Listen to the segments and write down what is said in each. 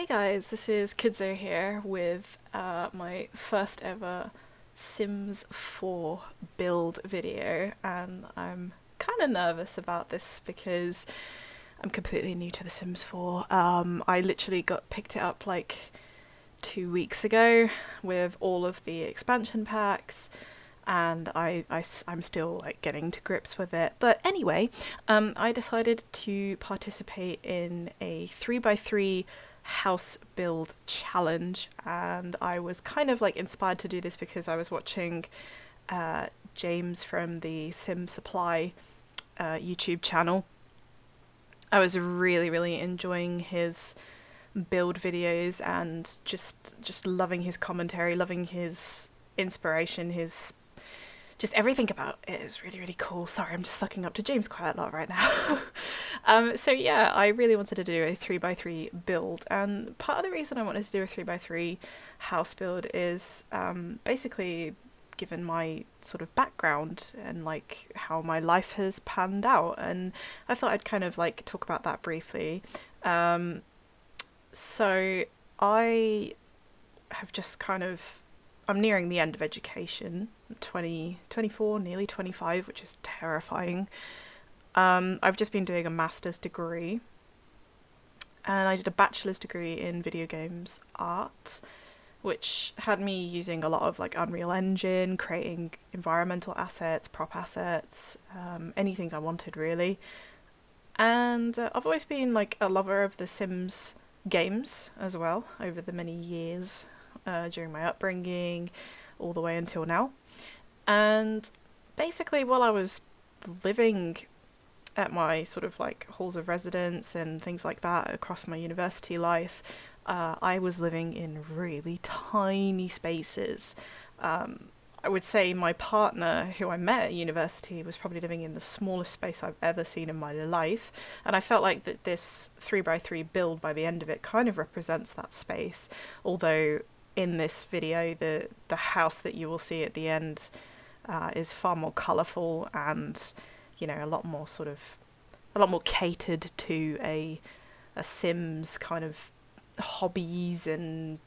Hey guys, this is Kidzo here with my first ever Sims 4 build video, and I'm kind of nervous about this because I'm completely new to The Sims 4. I literally picked it up like 2 weeks ago with all of the expansion packs, and I'm still like getting to grips with it. But anyway, I decided to participate in a 3x3 house build challenge, and I was kind of like inspired to do this because I was watching James from the Sim Supply YouTube channel. I was really enjoying his build videos and just loving his commentary, loving his inspiration, his just everything about it is really cool. Sorry, I'm just sucking up to James quite a lot right now. So yeah, I really wanted to do a 3x3 build, and part of the reason I wanted to do a 3x3 house build is basically given my sort of background and like how my life has panned out, and I thought I'd kind of like talk about that briefly. So I have just kind of I'm nearing the end of education. I'm 24, nearly 25, which is terrifying. I've just been doing a master's degree, and I did a bachelor's degree in video games art, which had me using a lot of like Unreal Engine, creating environmental assets, prop assets, anything I wanted really. And I've always been like a lover of the Sims games as well over the many years during my upbringing, all the way until now. And basically, while I was living at my sort of like halls of residence and things like that across my university life, I was living in really tiny spaces. I would say my partner, who I met at university, was probably living in the smallest space I've ever seen in my life. And I felt like that this 3x3 build by the end of it kind of represents that space. Although in this video, the house that you will see at the end is far more colourful and, you know, a lot more catered to a Sims kind of hobbies, and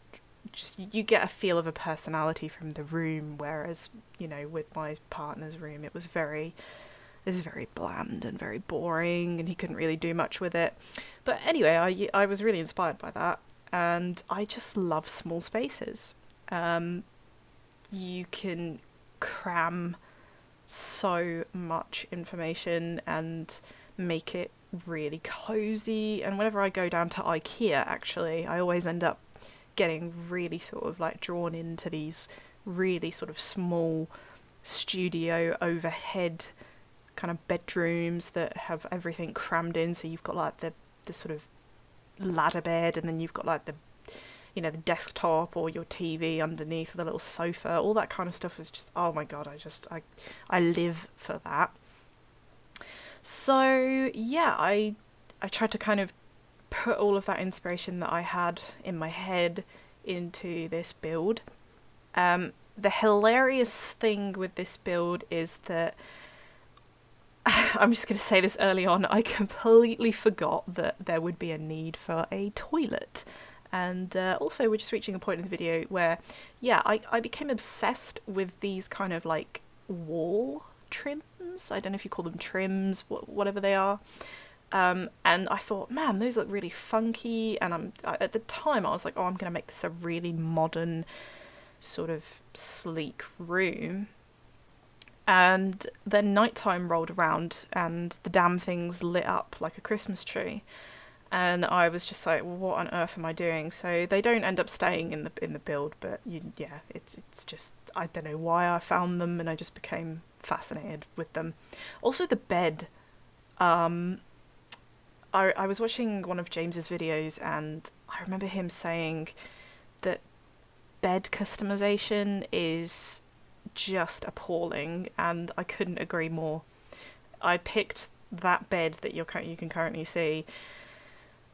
just you get a feel of a personality from the room, whereas, you know, with my partner's room it was very bland and very boring, and he couldn't really do much with it. But anyway, I was really inspired by that, and I just love small spaces. You can cram so much information and make it really cozy, and whenever I go down to IKEA, actually, I always end up getting really sort of like drawn into these really sort of small studio overhead kind of bedrooms that have everything crammed in. So you've got like the sort of ladder bed, and then you've got like the, you know, the desktop or your TV underneath with a little sofa. All that kind of stuff is just, oh my god, I live for that. So yeah, I tried to kind of put all of that inspiration that I had in my head into this build. The hilarious thing with this build is that I'm just going to say this early on, I completely forgot that there would be a need for a toilet. And also, we're just reaching a point in the video where, yeah, I became obsessed with these kind of like wall trims. I don't know if you call them trims, whatever they are. And I thought, man, those look really funky. And at the time, I was like, oh, I'm going to make this a really modern, sort of sleek room. And then nighttime rolled around, and the damn things lit up like a Christmas tree. And I was just like, what on earth am I doing? So they don't end up staying in the build, but yeah, it's just, I don't know why I found them, and I just became fascinated with them. Also, the bed. I was watching one of James's videos, and I remember him saying that bed customization is just appalling, and I couldn't agree more. I picked that bed that you can currently see,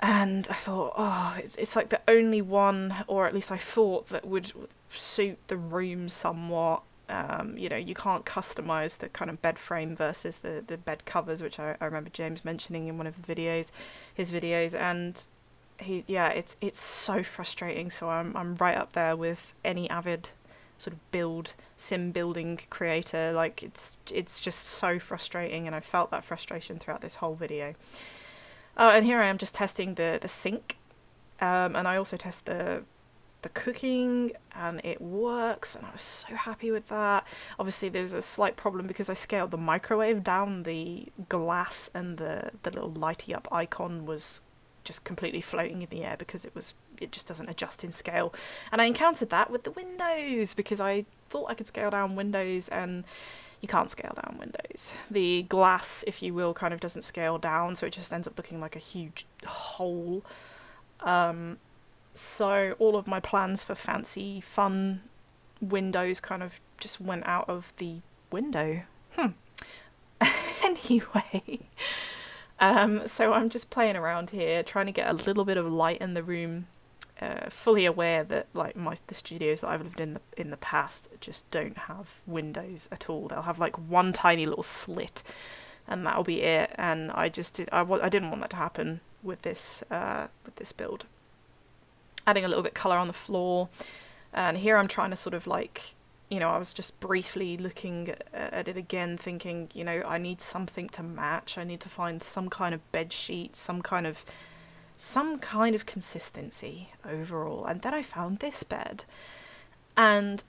and I thought, oh, it's like the only one, or at least I thought, that would suit the room somewhat. You know, you can't customize the kind of bed frame versus the bed covers, which I remember James mentioning in one of his videos, and yeah, it's so frustrating. So I'm right up there with any avid sort of sim building creator. Like it's just so frustrating, and I felt that frustration throughout this whole video. And here I am just testing the sink, and I also test the cooking, and it works, and I was so happy with that. Obviously there's a slight problem because I scaled the microwave down. The glass and the little lighty up icon was just completely floating in the air because it just doesn't adjust in scale. And I encountered that with the windows because I thought I could scale down windows, and you can't scale down windows. The glass, if you will, kind of doesn't scale down, so it just ends up looking like a huge hole. So all of my plans for fancy, fun windows kind of just went out of the window. Anyway, so I'm just playing around here, trying to get a little bit of light in the room. Fully aware that like the studios that I've lived in the past just don't have windows at all. They'll have like one tiny little slit, and that'll be it. And I didn't want that to happen with this build. Adding a little bit colour on the floor, and here I'm trying to sort of like, I was just briefly looking at it again, thinking, I need something to match. I need to find some kind of bed sheet, some kind of consistency overall. And then I found this bed, and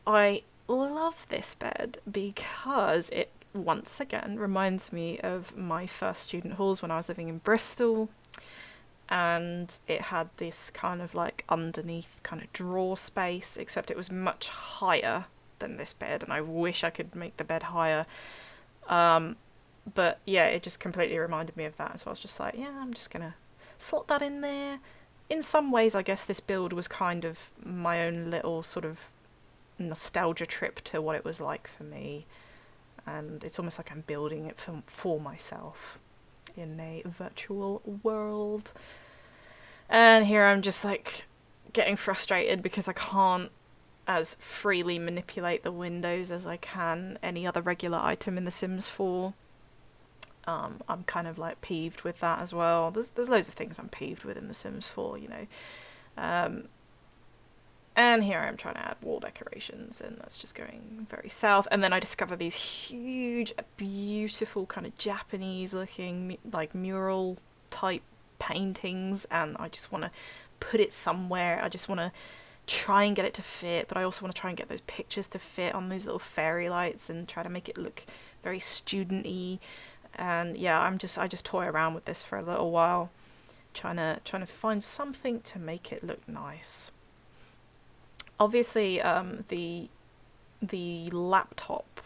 I love this bed because it once again reminds me of my first student halls when I was living in Bristol. And it had this kind of like underneath kind of drawer space, except it was much higher than this bed, and I wish I could make the bed higher. But yeah, it just completely reminded me of that, so I was just like, yeah, I'm just gonna slot that in there. In some ways, I guess this build was kind of my own little sort of nostalgia trip to what it was like for me, and it's almost like I'm building it for myself in a virtual world. And here I'm just like getting frustrated because I can't as freely manipulate the windows as I can any other regular item in The Sims 4. I'm kind of like peeved with that as well. There's loads of things I'm peeved with in The Sims 4, and here I'm trying to add wall decorations, and that's just going very south. And then I discover these huge, beautiful, kind of Japanese-looking, like mural-type paintings, and I just want to put it somewhere. I just want to try and get it to fit, but I also want to try and get those pictures to fit on these little fairy lights and try to make it look very student-y. And yeah, I just toy around with this for a little while, trying to find something to make it look nice. Obviously, the laptop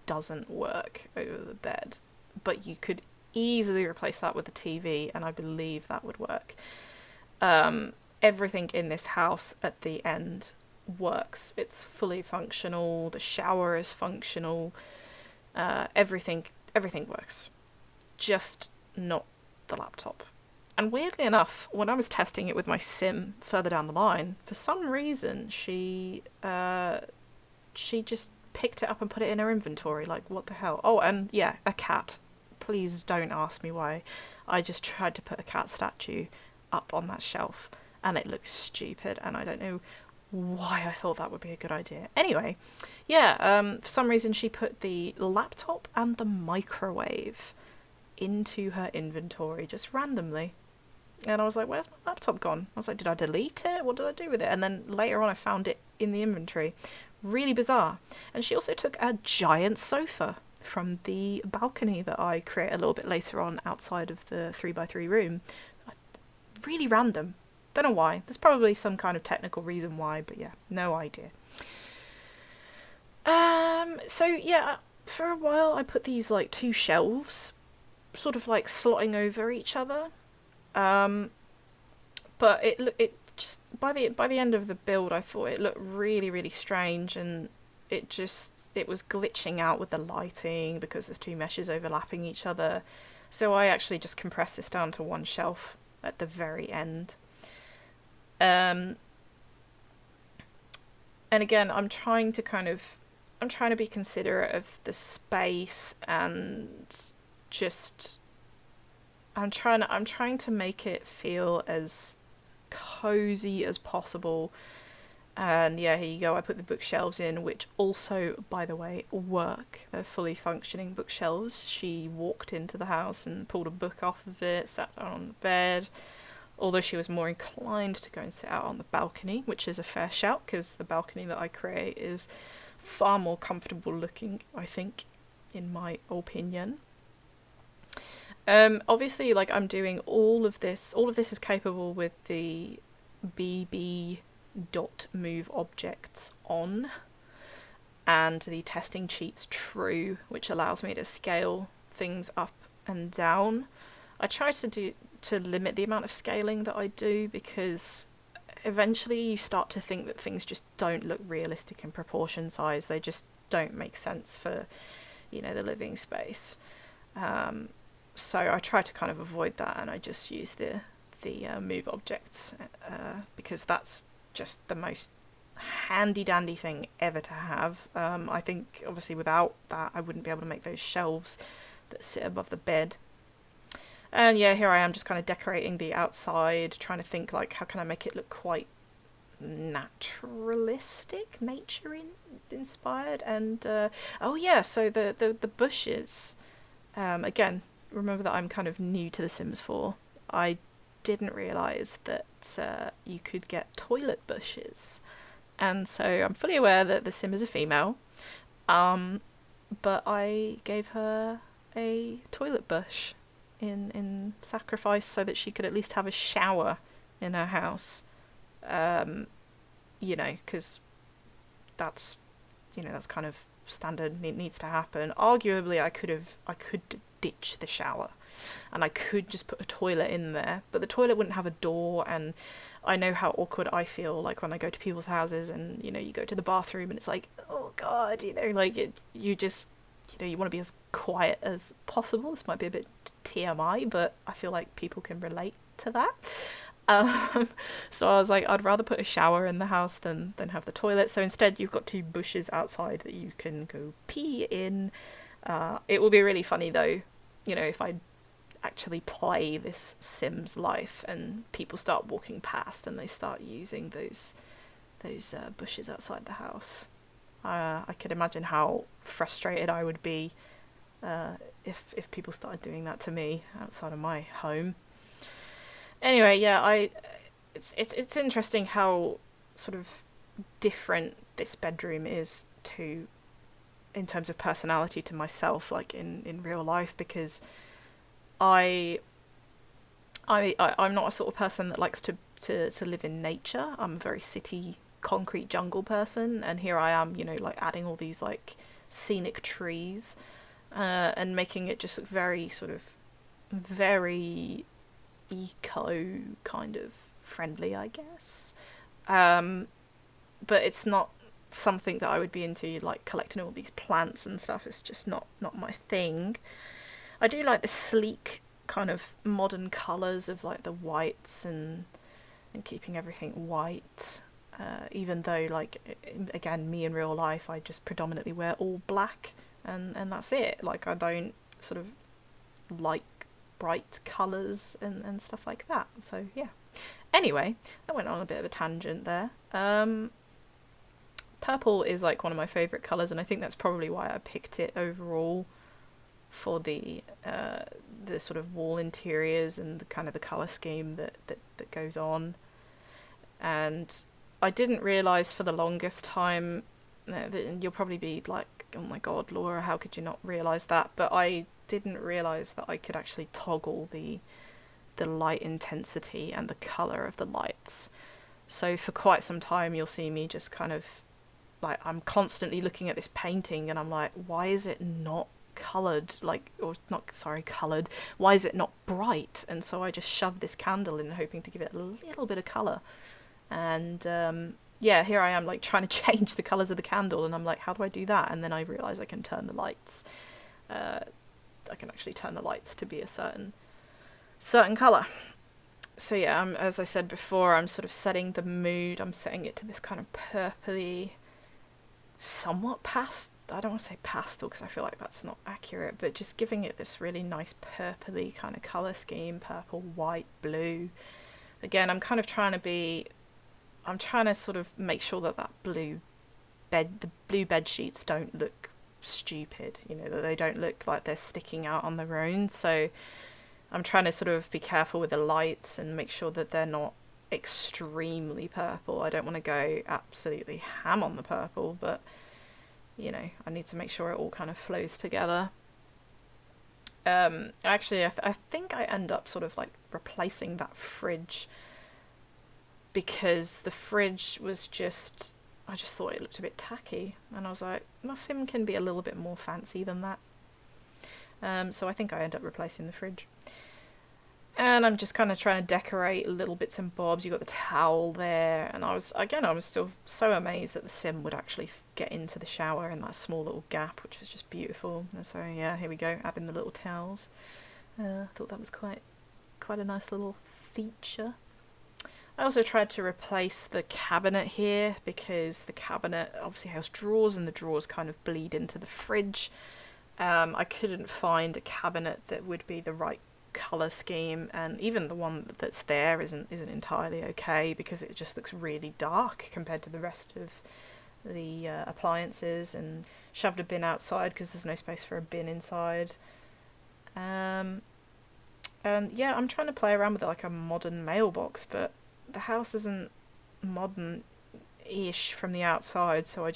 doesn't work over the bed, but you could easily replace that with the TV, and I believe that would work. Everything in this house at the end works. It's fully functional. The shower is functional. Everything works. Just not the laptop. And weirdly enough, when I was testing it with my sim further down the line, for some reason she just picked it up and put it in her inventory. Like, what the hell? Oh, and yeah, a cat. Please don't ask me why. I just tried to put a cat statue up on that shelf, and it looks stupid, and I don't know why I thought that would be a good idea. Anyway, yeah, for some reason she put the laptop and the microwave into her inventory just randomly. And I was like, where's my laptop gone? I was like, did I delete it? What did I do with it? And then later on I found it in the inventory. Really bizarre. And she also took a giant sofa from the balcony that I create a little bit later on outside of the 3x3 room. Really random. Don't know why. There's probably some kind of technical reason why, but yeah, no idea. So yeah, for a while I put these like two shelves sort of like slotting over each other. But it just by the end of the build I thought it looked really, really strange, and it was glitching out with the lighting because there's two meshes overlapping each other. So I actually just compressed this down to one shelf at the very end. And again, I'm trying to be considerate of the space and just I'm trying to make it feel as cozy as possible. And yeah, here you go. I put the bookshelves in, which also, by the way, work. They're fully functioning bookshelves. She walked into the house and pulled a book off of it, sat down on the bed. Although she was more inclined to go and sit out on the balcony, which is a fair shout because the balcony that I create is far more comfortable looking, I think, in my opinion. Obviously, like I'm doing all of this. All of this is capable with the BB dot move objects on and the testing cheats true, which allows me to scale things up and down. I try to limit the amount of scaling that I do because eventually you start to think that things just don't look realistic in proportion size. They just don't make sense for, the living space. So I try to kind of avoid that, and I just use the move objects because that's just the most handy dandy thing ever to have. I think obviously without that I wouldn't be able to make those shelves that sit above the bed. And yeah, here I am just kind of decorating the outside, trying to think like how can I make it look quite naturalistic, nature inspired. And oh yeah, so the bushes. Again, remember that I'm kind of new to The Sims 4. I didn't realise that you could get toilet bushes. And so I'm fully aware that the sim is a female, but I gave her a toilet bush in sacrifice so that she could at least have a shower in her house. Because that's, that's kind of standard. It needs to happen. Arguably, I could ditch the shower, and I could just put a toilet in there, but the toilet wouldn't have a door, and I know how awkward I feel like when I go to people's houses and you go to the bathroom and it's like, oh god, like you just you want to be as quiet as possible. This might be a bit TMI, but I feel like people can relate to that. So I was like, I'd rather put a shower in the house than have the toilet. So instead, you've got two bushes outside that you can go pee in. It will be really funny though, if I actually play this Sims life and people start walking past and they start using those bushes outside the house. I could imagine how frustrated I would be if people started doing that to me outside of my home. Anyway, yeah, it's interesting how sort of different this bedroom is to in terms of personality to myself, like in real life, because I'm not a sort of person that likes to live in nature. I'm a very city, concrete jungle person, and here I am, like adding all these like scenic trees, and making it just look very sort of very eco kind of friendly, I guess. But it's not something that I would be into, like collecting all these plants and stuff. It's just not my thing. I do like the sleek kind of modern colours of like the whites and keeping everything white. Even though, like, again, me in real life, I just predominantly wear all black, and that's it. Like, I don't sort of like bright colours and stuff like that. So yeah. Anyway, I went on a bit of a tangent there. Purple is like one of my favourite colours, and I think that's probably why I picked it overall for the sort of wall interiors and the kind of the colour scheme that goes on. And I didn't realise for the longest time, you'll probably be like, oh my god, Laura, how could you not realise that? But I didn't realise that I could actually toggle the light intensity and the colour of the lights. So for quite some time you'll see me just kind of like, I'm constantly looking at this painting and I'm like, why is it not coloured, coloured, why is it not bright? And so I just shoved this candle in, hoping to give it a little bit of colour. And yeah, here I am like trying to change the colours of the candle, and I'm like, how do I do that? And then I realise I can turn the lights. I can actually turn the lights to be a certain colour. So yeah, as I said before, I'm sort of setting the mood. I'm setting it to this kind of purpley, somewhat I don't want to say pastel because I feel like that's not accurate, but just giving it this really nice purpley kind of colour scheme, purple, white, blue. Again, I'm trying to sort of make sure that the blue bed sheets don't look stupid, that they don't look like they're sticking out on their own. So I'm trying to sort of be careful with the lights and make sure that they're not extremely purple. I don't want to go absolutely ham on the purple, but I need to make sure it all kind of flows together. Actually, I think I end up sort of like replacing that fridge because the fridge was I just thought it looked a bit tacky, and I was like, my sim can be a little bit more fancy than that. So I think I end up replacing the fridge. And I'm just kind of trying to decorate little bits and bobs. You got the towel there, and I was still so amazed that the sim would actually get into the shower in that small little gap, which was just beautiful. And so yeah, here we go, adding the little towels. I thought that was quite a nice little feature. I also tried to replace the cabinet here because the cabinet obviously has drawers, and the drawers kind of bleed into the fridge. I couldn't find a cabinet that would be the right colour scheme, and even the one that's there isn't entirely okay because it just looks really dark compared to the rest of the appliances, and shoved a bin outside because there's no space for a bin inside. And yeah, I'm trying to play around with like a modern mailbox, but the house isn't modern-ish from the outside, so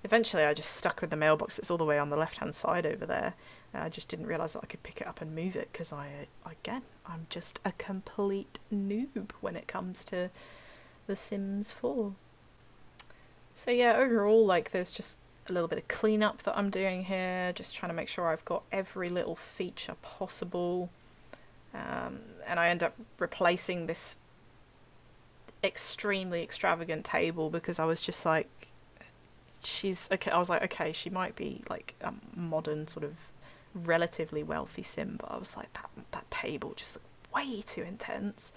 eventually I just stuck with the mailbox that's all the way on the left-hand side over there. I just didn't realise that I could pick it up and move it because I'm just a complete noob when it comes to The Sims 4. So yeah, overall, like, there's just a little bit of cleanup that I'm doing here, just trying to make sure I've got every little feature possible. And I end up replacing this extremely extravagant table because I was just like, okay, she might be like a modern sort of relatively wealthy sim, but I was like, that table just looked way too intense.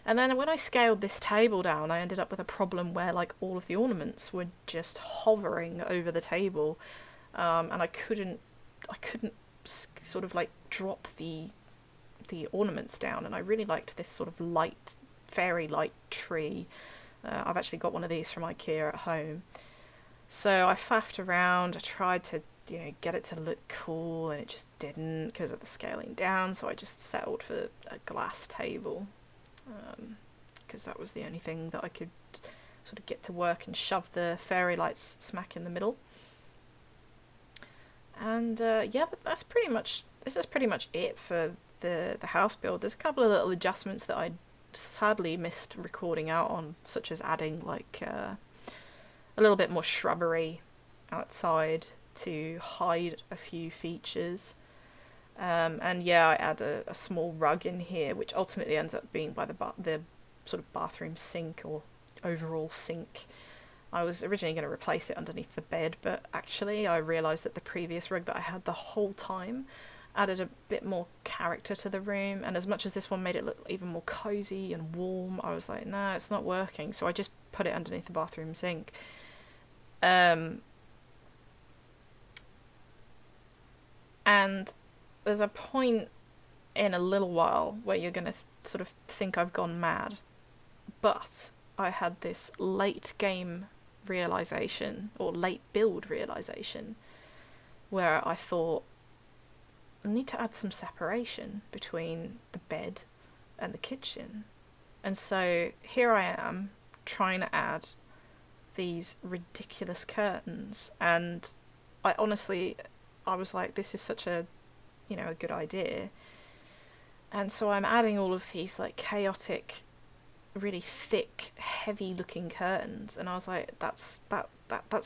And then when I scaled this table down, I ended up with a problem where like all of the ornaments were just hovering over the table, and I couldn't sort of like drop the ornaments down. And I really liked this sort of light, fairy light tree. I've actually got one of these from IKEA at home. So I faffed around, I tried to get it to look cool, and it just didn't because of the scaling down, so I just settled for a glass table because that was the only thing that I could sort of get to work, and shove the fairy lights smack in the middle. And yeah, this is pretty much it for the house build. There's a couple of little adjustments that I sadly missed recording out on, such as adding like a little bit more shrubbery outside to hide a few features. And yeah, I add a small rug in here, which ultimately ends up being by the sort of bathroom sink or overall sink. I was originally going to replace it underneath the bed, but actually I realised that the previous rug that I had the whole time added a bit more character to the room, and as much as this one made it look even more cosy and warm, I was like, nah, it's not working, so I just put it underneath the bathroom sink. And there's a point in a little while where you're going to sort of think I've gone mad, but I had this late game realization, or late build realization, where I thought, I need to add some separation between the bed and the kitchen. And so here I am trying to add these ridiculous curtains, and I was like, this is such a good idea. And so I'm adding all of these like chaotic, really thick, heavy looking curtains, and I was like, that's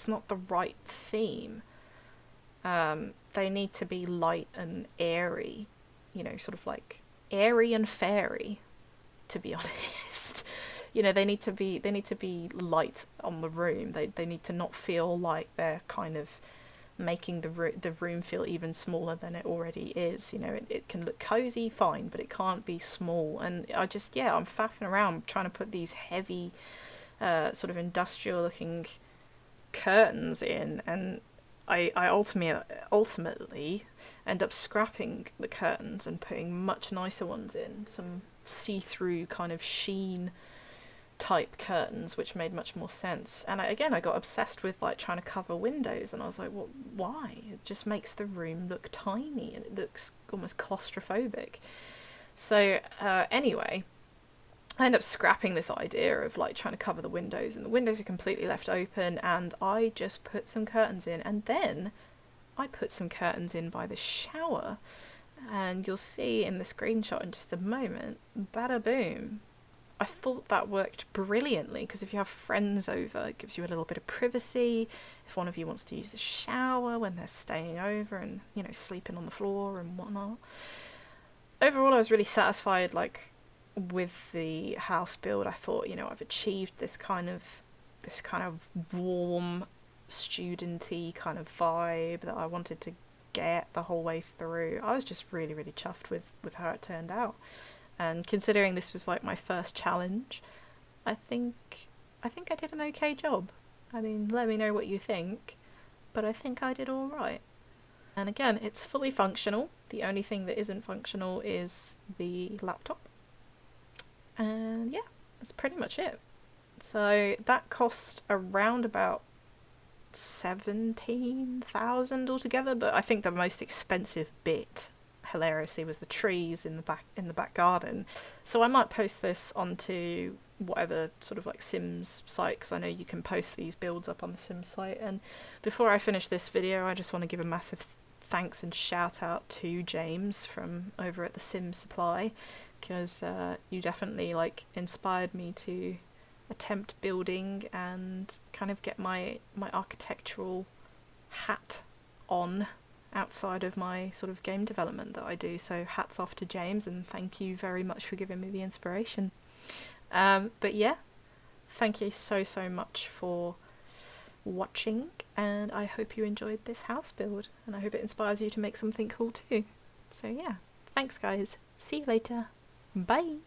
not the right theme. They need to be light and airy, sort of like airy and fairy, to be honest. They need to be light on the room. They need to not feel like they're kind of making the room feel even smaller than it already is. It can look cozy, fine, but it can't be small. And I'm faffing around trying to put these heavy, sort of industrial looking curtains in, and I ultimately end up scrapping the curtains and putting much nicer ones in, some see-through kind of sheen type curtains, which made much more sense. And again, I got obsessed with like trying to cover windows, and I was like, well, why? It just makes the room look tiny and it looks almost claustrophobic. So anyway, I end up scrapping this idea of like trying to cover the windows, and the windows are completely left open, and I just put some curtains in, and then I put some curtains in by the shower, and you'll see in the screenshot in just a moment, bada boom. I thought that worked brilliantly, because if you have friends over, it gives you a little bit of privacy. If one of you wants to use the shower when they're staying over and, you know, sleeping on the floor and whatnot. Overall, I was really satisfied, like, with the house build. I thought, you know, I've achieved this kind of warm, studenty kind of vibe that I wanted to get the whole way through. I was just really, really chuffed with how it turned out. And considering this was like my first challenge, I think I did an okay job. I mean, let me know what you think, but I think I did all right. And again, it's fully functional. The only thing that isn't functional is the laptop. And yeah, that's pretty much it. So that cost around about 17,000 altogether, but I think the most expensive bit, hilariously, was the trees in the back garden. So I might post this onto whatever sort of like Sims site, because I know you can post these builds up on the Sims site. And before I finish this video, I just want to give a massive thanks and shout out to James from over at the Sims Supply, because you definitely like inspired me to attempt building and kind of get my architectural hat on outside of my sort of game development that I do. So hats off to James, and thank you very much for giving me the inspiration. But yeah, thank you so much for watching, and I hope you enjoyed this house build, and I hope it inspires you to make something cool too. So yeah, thanks guys, see you later, bye!